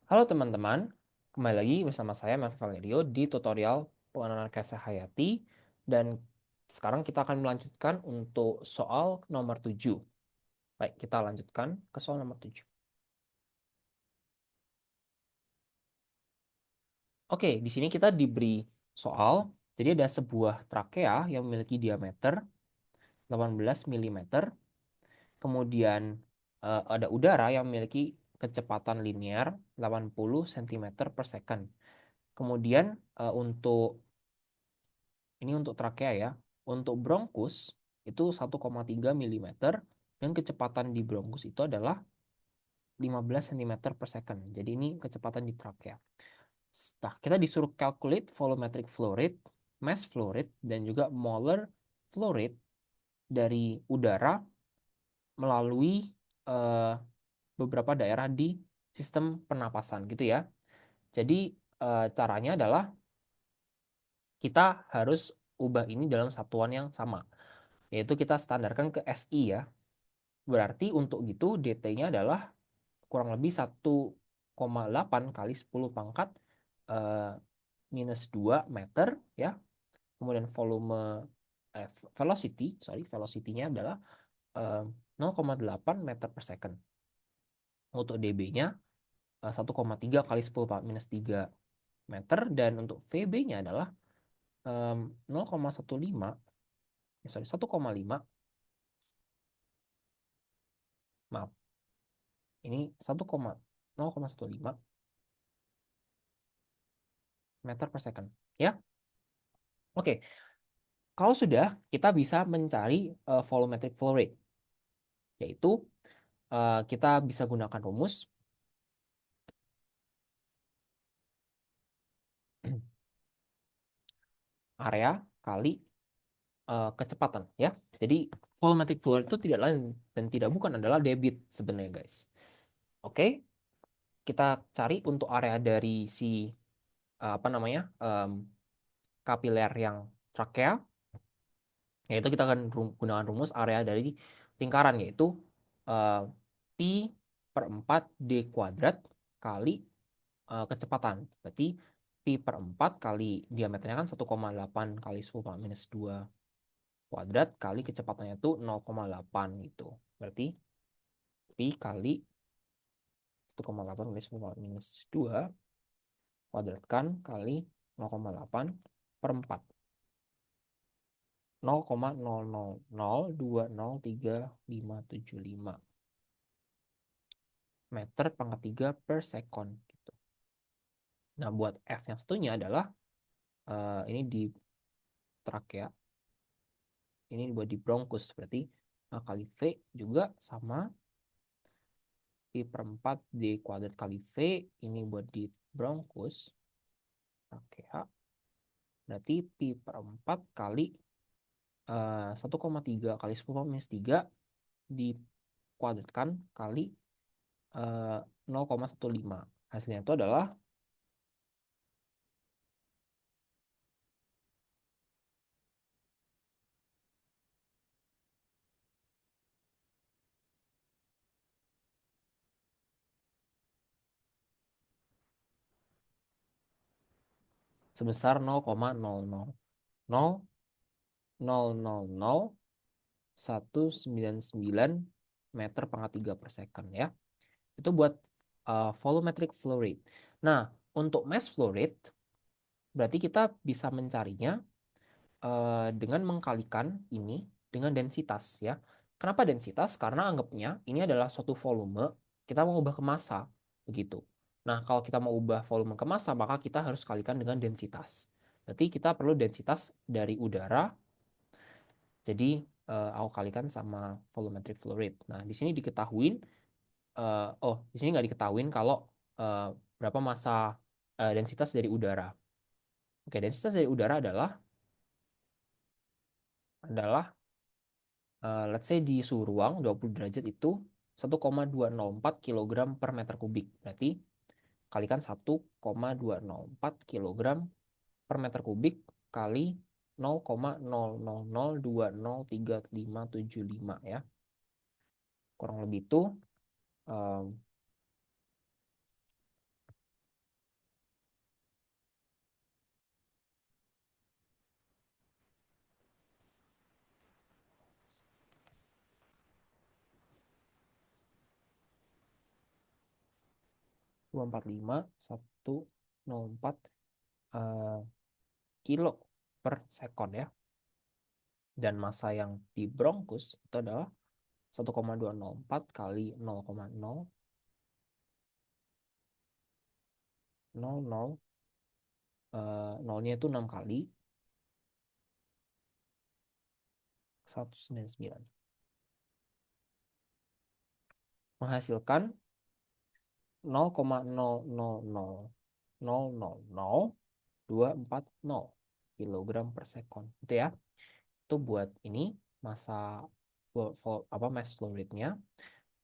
Halo teman-teman, kembali lagi bersama saya Melvin Valerio di tutorial pengenalan Keseh Hayati dan sekarang kita akan melanjutkan untuk soal nomor 7. Baik, kita lanjutkan ke soal nomor 7. Oke, di sini kita diberi soal, jadi ada sebuah trakea yang memiliki diameter 18 mm, kemudian ada udara yang memiliki kecepatan linear 80 cm per second. Kemudian ini untuk trakea ya. Untuk bronkus itu 1,3 mm dan kecepatan di bronkus itu adalah 15 cm per second. Jadi ini kecepatan di trakea. Nah, kita disuruh calculate volumetric flow rate, mass flow rate, dan juga molar flow rate dari udara melalui eh, beberapa daerah di sistem pernapasan gitu ya. Jadi caranya adalah kita harus ubah ini dalam satuan yang sama, yaitu kita standarkan ke SI ya. Berarti untuk gitu DT-nya adalah kurang lebih 1,8 kali 10 pangkat eh, minus 2 meter ya. Kemudian velocity-nya adalah 0,8 meter per second. Untuk dB-nya 1,3 kali 10 pangkat minus 3 meter, dan untuk VB-nya adalah 0,15, 1,5, maaf, ini 0,15 meter per second ya. Oke, kalau sudah, kita bisa mencari volumetric flow rate, yaitu kita bisa gunakan rumus area kali kecepatan ya. Jadi volumetric flow rate itu tidak lain dan tidak bukan adalah debit sebenarnya guys. Oke, kita cari untuk area dari si apa namanya kapiler yang trakea, yaitu kita akan gunakan rumus area dari lingkaran, yaitu uh, pi per 4 d kuadrat kali kecepatan. Berarti pi per 4 kali diameternya kan 1,8 kali 10 pangkat minus 2 kuadrat kali kecepatannya itu 0,8 gitu. Berarti pi kali 1,8 kali 10 pangkat minus 2 kuadratkan kali 0,8 per 4. 0,000203575 meter pangkat 3 per second gitu. Nah, buat F yang satunya adalah ini di trakea, ini buat di bronkus, berarti kali V juga sama pi per 4 D kuadrat kali V, ini buat di bronkus trakea, berarti pi per 4 kali 1,3 kali 10 minus 3 dikuadratkan kali 0,15. Hasilnya itu adalah sebesar 0,000000199 meter pangkat 3 per second ya. Itu buat volumetric flow rate. Nah, untuk mass flow rate berarti kita bisa mencarinya dengan mengkalikan ini dengan densitas ya. Kenapa densitas? Karena anggapnya ini adalah suatu volume, kita mau ubah ke massa begitu. Nah, kalau kita mau ubah volume ke massa, maka kita harus kalikan dengan densitas. Berarti kita perlu densitas dari udara. Jadi aku kalikan sama volumetric flow rate. Nah, di sini diketahuin, di sini nggak diketahuin kalau uh, berapa massa densitas dari udara. Oke, densitas dari udara adalah let's say di suhu ruang 20 derajat itu 1,204 kg per meter kubik. Berarti kalikan 1,204 kg per meter kubik kali 0,000203575 ya. Kurang lebih itu um, 1,104 eh, kilo per sekon ya. Dan massa yang di bronkus itu adalah 1,204 kali 0,0000, nolnya itu 6 kali 199, menghasilkan 0,00000240 kilogram per sekon. Itu ya. Itu buat ini massa mass flow rate-nya.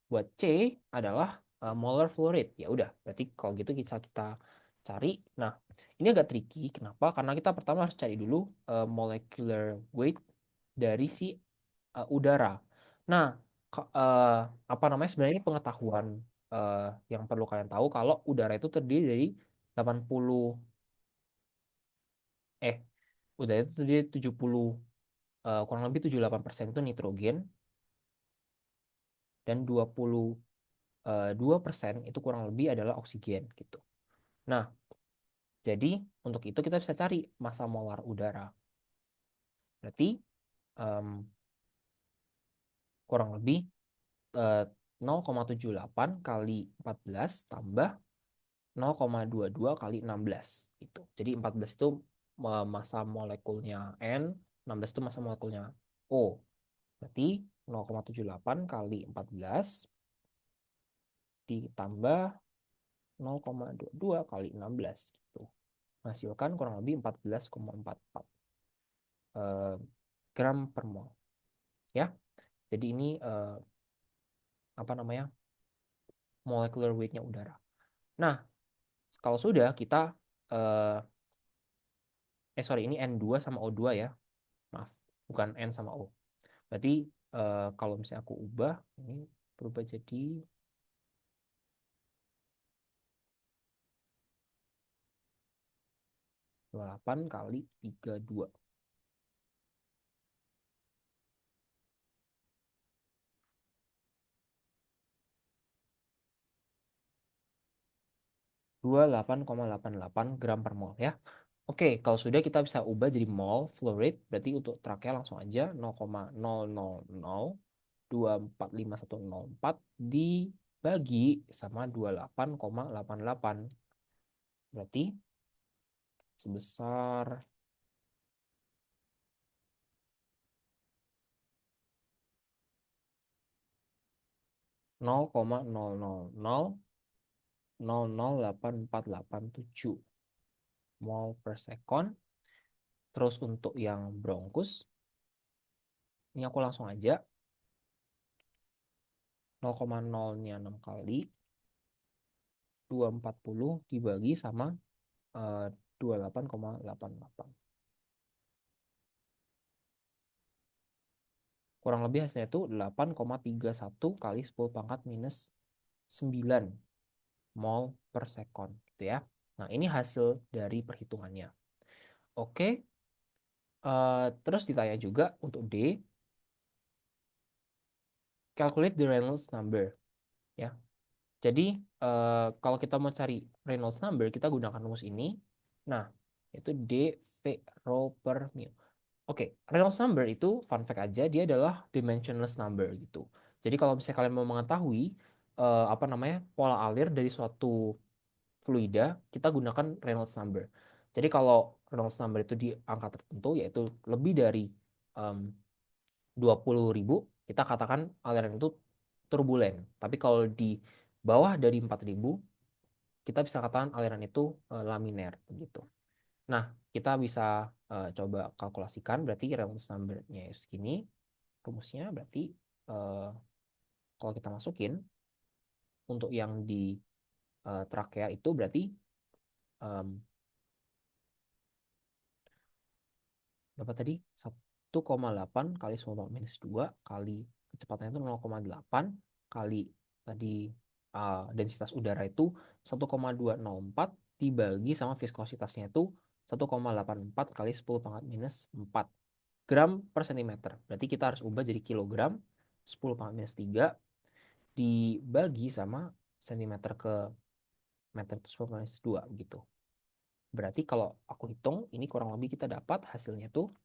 Buat C adalah molar flow rate. Ya udah, berarti kalau gitu bisa kita cari. Nah, ini agak tricky. Kenapa? Karena kita pertama harus cari dulu molecular weight dari si udara. Nah, apa namanya, sebenarnya ini pengetahuan yang perlu kalian tahu kalau udara itu terdiri dari 80 eh udara itu terdiri dari 70, kurang lebih 78% itu nitrogen dan 22% itu kurang lebih adalah oksigen gitu. Nah, jadi untuk itu kita bisa cari massa molar udara. Berarti em, kurang lebih 0,78 kali 14 tambah 0,22 kali 16 gitu. Jadi 14 itu massa molekulnya N, 16 itu massa molekulnya O. Berarti 0,78 kali 14 ditambah 0,22 kali 16 gitu. Menghasilkan kurang lebih 14,44 gram per mol ya. Jadi ini apa namanya? Molecular weight-nya udara. Nah, kalau sudah kita eh sorry, ini N2 sama O2 ya. Maaf, bukan N sama O. Berarti kalau misalnya aku ubah, ini berubah jadi 28 kali 32. 28,88 gram per mol ya. Oke, kalau sudah kita bisa ubah jadi mol flow rate, berarti untuk trachea langsung aja 0,000245104 dibagi sama 28,88. Berarti sebesar 0,00008487 mol per sekon. Terus untuk yang bronkus, ini aku langsung aja 0,0-nya 6 kali 240 dibagi sama 28,88. Kurang lebih hasilnya itu 8,31 kali 10 pangkat minus 9 mol per sekon gitu ya. Nah, ini hasil dari perhitungannya. Oke, terus ditanya juga untuk D, calculate the Reynolds number ya. Jadi kalau kita mau cari Reynolds number, kita gunakan rumus ini. Nah, itu D V rho per mu. Oke, Reynolds number itu fun fact aja, dia adalah dimensionless number gitu. Jadi kalau misalnya kalian mau mengetahui apa namanya, pola alir dari suatu fluida, kita gunakan Reynolds number. Jadi kalau Reynolds number itu di angka tertentu, yaitu lebih dari 20.000, kita katakan aliran itu turbulen. Tapi kalau di bawah dari 4.000, kita bisa katakan aliran itu laminer begitu. Nah, kita bisa coba kalkulasikan, berarti Reynolds number-nya segini, rumusnya berarti kalau kita masukin untuk yang di trakea itu berarti um, berapa tadi? 1,8 kali 10 minus 2 kali kecepatannya itu 0,8 kali tadi densitas udara itu 1,204 dibagi sama viskositasnya itu 1,84 kali 10 pangkat minus 4 gram per sentimeter. Berarti kita harus ubah jadi kilogram 10 pangkat minus 3 dibagi sama sentimeter ke meter itu 10 minus 2 gitu. Berarti kalau aku hitung, ini kurang lebih kita dapat hasilnya tuh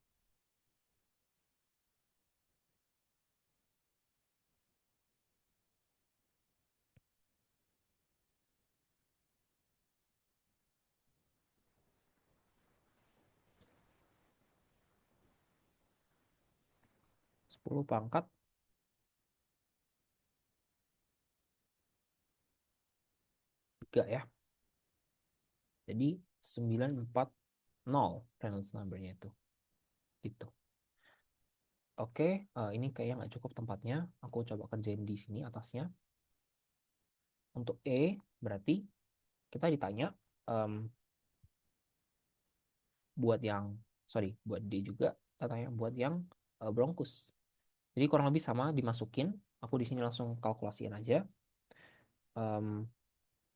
10 pangkat 3 ya. Jadi 940 Reynolds number-nya itu. Gitu. Oke, ini kayaknya nggak cukup tempatnya. Aku coba kerjain di sini atasnya. Untuk E, berarti kita ditanya em, buat yang, sorry, buat D juga, kita tanya buat yang bronkus. Jadi kurang lebih sama dimasukin. Aku di sini langsung kalkulasiin aja. Em,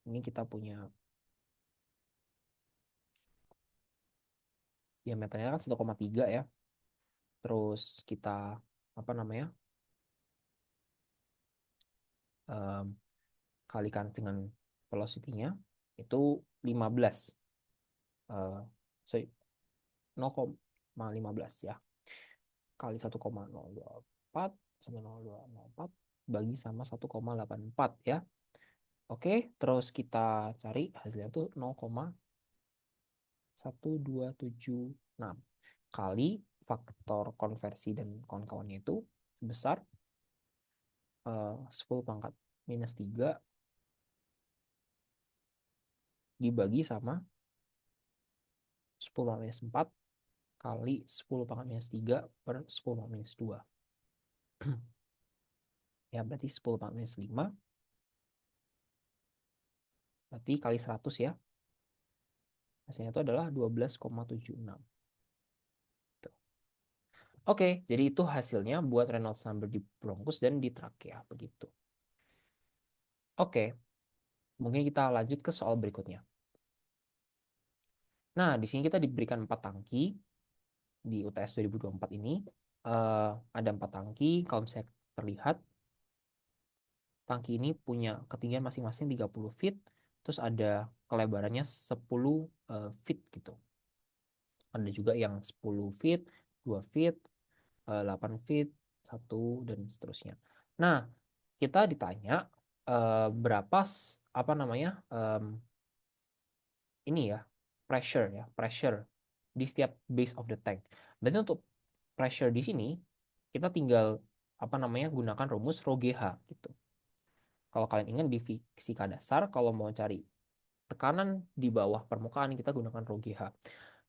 ini kita punya diameternya kan 1,3 ya. Terus kita apa namanya? em, kalikan dengan velocity-nya itu 15. eh sorry, 0,15 ya. Kali 1,024 sama 0,204 bagi sama 1,84 ya. Oke, terus kita cari hasilnya tuh 0,1276 kali faktor konversi dan kawan-kawannya itu sebesar 10 pangkat minus 3 dibagi sama 10 pangkat minus 4 kali 10 pangkat minus 3 per 10 pangkat minus 2. Ya, berarti 10 pangkat minus 5. Berarti kali 100 ya. Hasilnya itu adalah 12,76. Oke, jadi itu hasilnya buat Reynolds number di bronkus dan di trakea begitu. Oke, mungkin kita lanjut ke soal berikutnya. Nah, di sini kita diberikan 4 tangki di UTS 2024 ini. Ada 4 tangki, kalau misalnya terlihat, tangki ini punya ketinggian masing-masing 30 feet, terus ada kelebarannya 10 feet gitu. Ada juga yang 10 feet, 2 feet, 8 feet, 1, dan seterusnya. Nah, kita ditanya berapa apa namanya ini ya pressure di setiap base of the tank. Berarti untuk pressure di sini kita tinggal apa namanya gunakan rumus rho GH gitu. Kalau kalian ingat di fisika dasar kalau mau cari tekanan di bawah permukaan kita gunakan rho GH.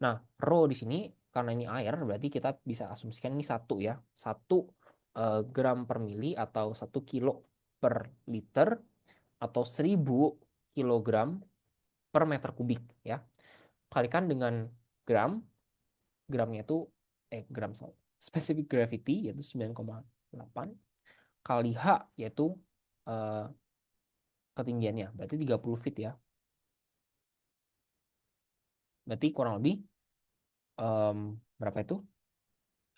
Nah, rho di sini karena ini air berarti kita bisa asumsikan ini satu ya, 1 gram per mili atau 1 kilo per liter atau 1000 kilogram per meter kubik ya. Kalikan dengan gram, gramnya itu gram specific gravity yaitu 9,8 kali H yaitu eh, ketinggiannya berarti 30 feet ya. Berarti kurang lebih berapa itu?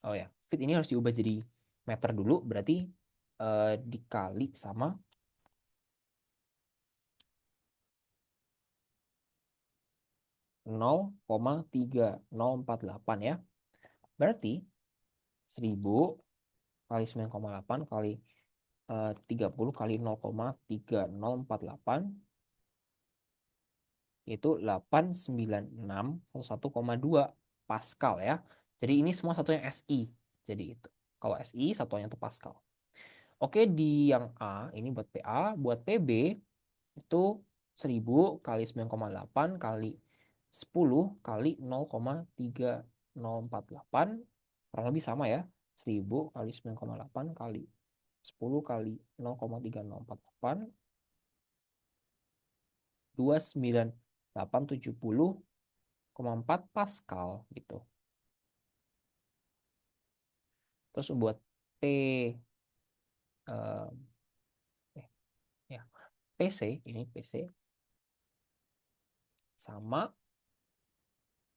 Oh ya, feet ini harus diubah jadi meter dulu berarti dikali sama 0,3048 ya. Berarti 1000 kali 9,8 kali 30 kali 0,3048 yaitu 89611,2 Pascal ya. Jadi ini semua satunya SI. Jadi itu. Kalau SI satuannya itu Pascal. Oke, di yang A ini buat PA, buat PB itu 1000 kali 9,8 kali 10 kali 0,3048 kurang lebih sama ya. 1000 kali 9,8 kali 10 kali 0,3048 29870,4 Pascal gitu. Terus buat P eh, eh, ya PC ini PC sama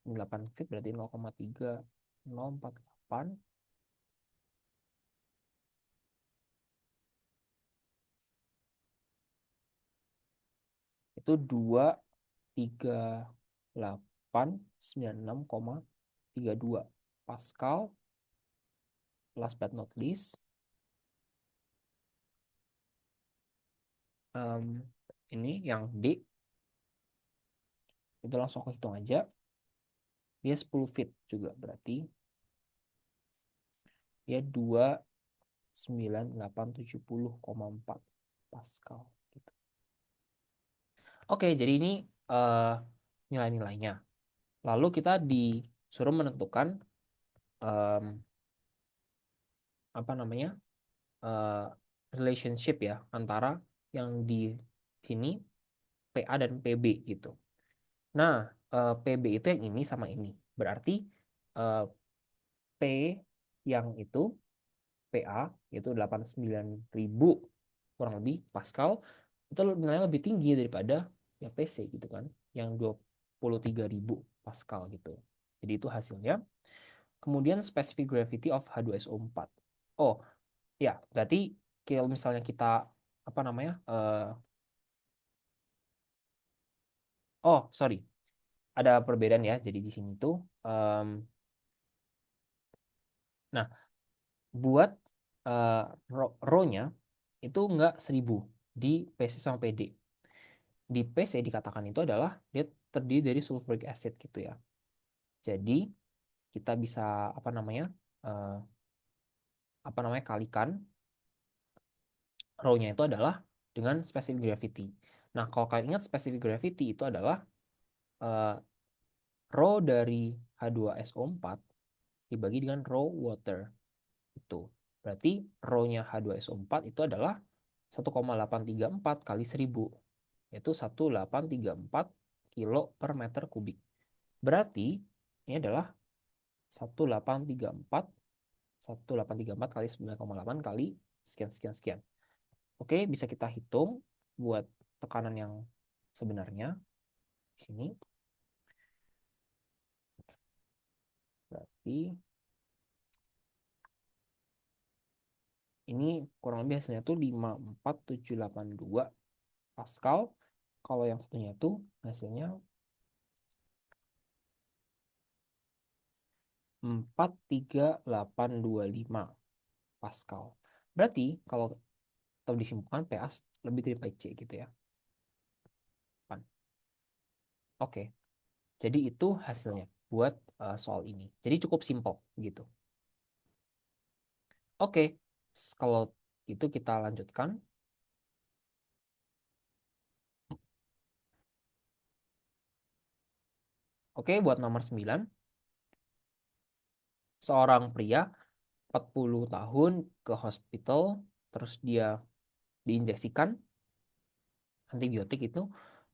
8 feet berarti 0,3048 itu itu 23896,32 Pascal. Last but not least, em, ini yang D itu langsung aku hitung aja. Dia 10 feet juga berarti dia 29870,4 Pascal gitu. Oke, jadi ini eh, nilai-nilainya. Lalu kita disuruh menentukan em, apa namanya eh, relationship ya antara yang di sini PA dan PB gitu. Nah, PB itu yang ini sama ini. Berarti eh, P yang itu PA itu 89.000 kurang lebih Pascal itu nilainya lebih tinggi daripada ya PC gitu kan yang 23.000 Pascal gitu. Jadi itu hasilnya. Kemudian specific gravity of H2SO4. Oh, ya, berarti kalau misalnya kita apa namanya? Oh, sorry. Ada perbedaan ya. Jadi di sini tuh nah, buat eh, row-nya itu enggak 1.000 di PC sama PD. Di PC dikatakan itu adalah dia terdiri dari sulfuric acid gitu ya. Jadi kita bisa eh, apa namanya kalikan row-nya itu adalah dengan specific gravity. Nah, kalau kalian ingat specific gravity itu adalah eh, row dari H2SO4 dibagi dengan row water itu. Berarti row-nya H2SO4 itu adalah 1,834 kali 1.000, yaitu 1834 kilo per meter kubik. Berarti ini adalah 1834 1834 kali 9,8 kali sekian sekian sekian. Oke, bisa kita hitung buat tekanan yang sebenarnya di sini. Berarti ini kurang lebih hasilnya tuh 54782 Pascal. Kalau yang satunya tuh hasilnya 43825 Pascal. Berarti kalau atau disimpulkan PA lebih dari pi C gitu ya. Oke, jadi itu hasilnya buat soal ini. Jadi cukup simpel gitu. Oke, kalau itu kita lanjutkan. Oke, buat nomor 9, seorang pria 40 tahun ke hospital, terus dia diinjeksikan antibiotik itu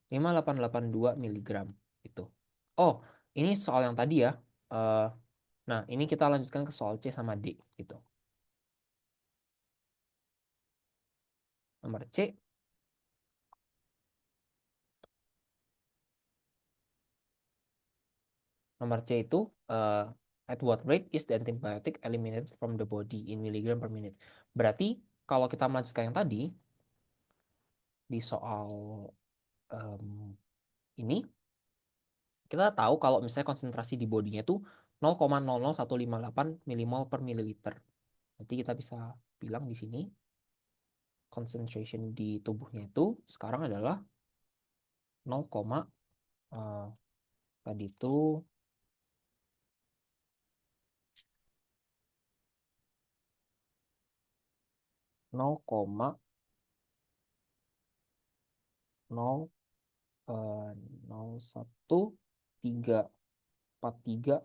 5.882 miligram itu. Oh, ini soal yang tadi ya. Eh, Nah, ini kita lanjutkan ke soal C sama D gitu. Nomor C, nomor C itu at what rate is the antibiotic eliminated from the body in milligram per minute. Berarti kalau kita melanjutkan yang tadi di soal ini kita tahu kalau misalnya konsentrasi di bodinya itu 0,00158 milimol per mililiter. Jadi kita bisa bilang di sini concentration di tubuhnya itu sekarang adalah 0, tadi itu 0,0 0,1343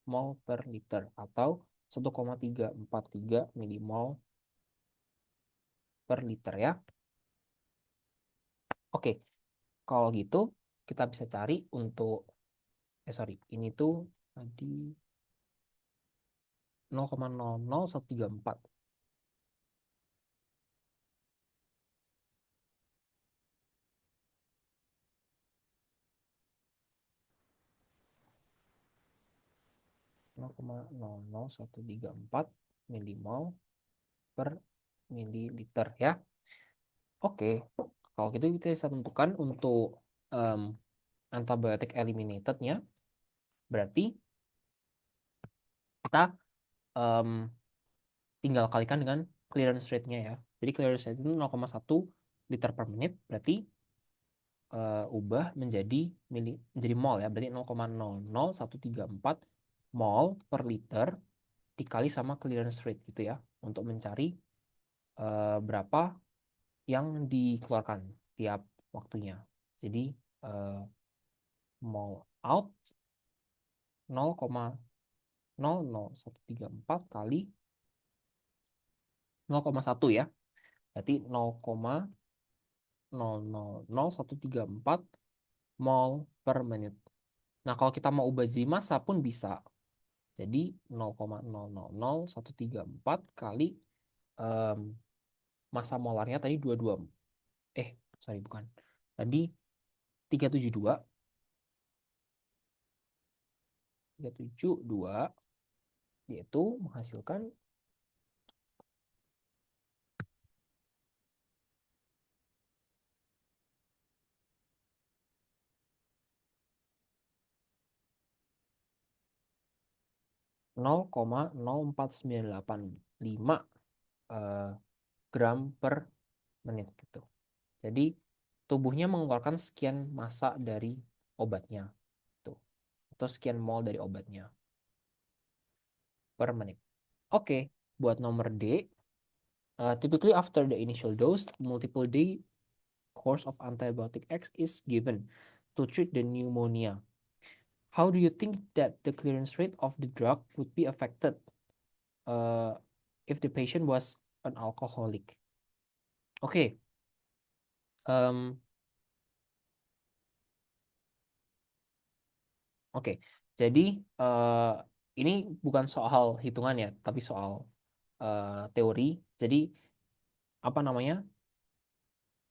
mol per liter atau 1,343 milimol per liter ya. Oke, kalau gitu kita bisa cari untuk sorry, ini tuh tadi 0,00134. 0,00134 milimol per mililiter ya. Oke, Kalau gitu kita bisa tentukan untuk em, antibiotic eliminated-nya, berarti kita em, tinggal kalikan dengan clearance rate-nya ya. Jadi clearance rate itu 0,1 liter per menit, berarti ubah menjadi mol ya. Berarti 0,00134 mol per liter dikali sama clearance rate gitu ya, untuk mencari berapa yang dikeluarkan tiap waktunya. Jadi eh, mol out 0,00134 kali 0,1 ya. Berarti 0,000134 mol per menit. Nah, kalau kita mau ubah jadi massa pun bisa. Jadi 0,000134 kali em, massa molarnya tadi 22. Sorry bukan. Tadi 372 yaitu menghasilkan 0,04985 eh, gram per menit gitu. Jadi tubuhnya mengeluarkan sekian massa dari obatnya tuh, atau sekian mol dari obatnya per menit. Oke, buat nomor D, typically after the initial dose, multiple day course of antibiotic X is given to treat the pneumonia. How do you think that the clearance rate of the drug would be affected uh, if the patient was an alcoholic? Oke, em, oke. Jadi eh, ini bukan soal hitungan ya, tapi soal teori. Jadi apa namanya?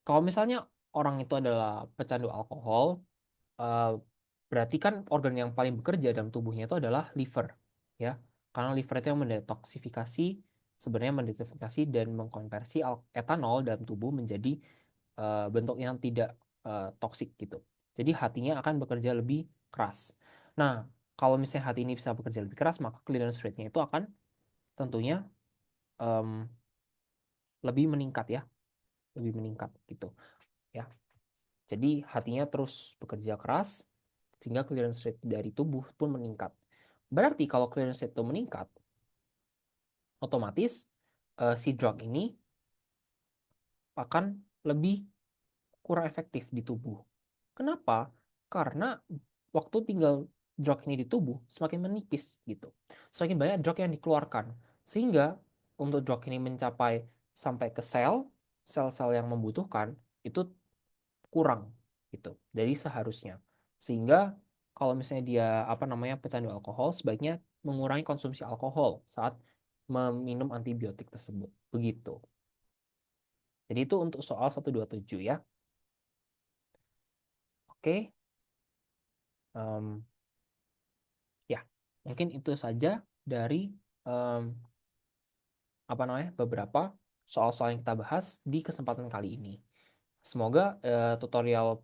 Kalau misalnya orang itu adalah pecandu alkohol, eh, berarti kan organ yang paling bekerja dalam tubuhnya itu adalah liver, ya. Karena liver itu yang mendetoksifikasi, sebenarnya mendetoksifikasi dan mengkonversi etanol dalam tubuh menjadi bentuk yang tidak toksik gitu. Jadi hatinya akan bekerja lebih keras. Nah, kalau misalnya hati ini bisa bekerja lebih keras, maka clearance rate-nya itu akan tentunya em, lebih meningkat ya, lebih meningkat gitu ya. Jadi hatinya terus bekerja keras sehingga clearance rate dari tubuh pun meningkat. Berarti kalau clearance rate itu meningkat, otomatis si drug ini akan lebih kurang efektif di tubuh. Kenapa? Karena waktu tinggal drug ini di tubuh semakin menipis gitu. Semakin banyak drug yang dikeluarkan. Sehingga untuk drug ini mencapai sampai ke sel-sel yang membutuhkan itu kurang gitu dari seharusnya. Sehingga kalau misalnya dia apa namanya pecandu alkohol, sebaiknya mengurangi konsumsi alkohol saat meminum antibiotik tersebut. Begitu. Jadi itu untuk soal 127 ya. Oke. Em, ya, mungkin itu saja dari em, apa namanya beberapa soal-soal yang kita bahas di kesempatan kali ini. Semoga tutorial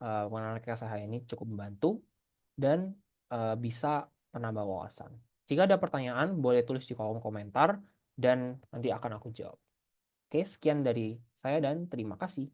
mengenai KSH ini cukup membantu dan bisa menambah wawasan. Jika ada pertanyaan, boleh tulis di kolom komentar dan nanti akan aku jawab. Oke, sekian dari saya dan terima kasih.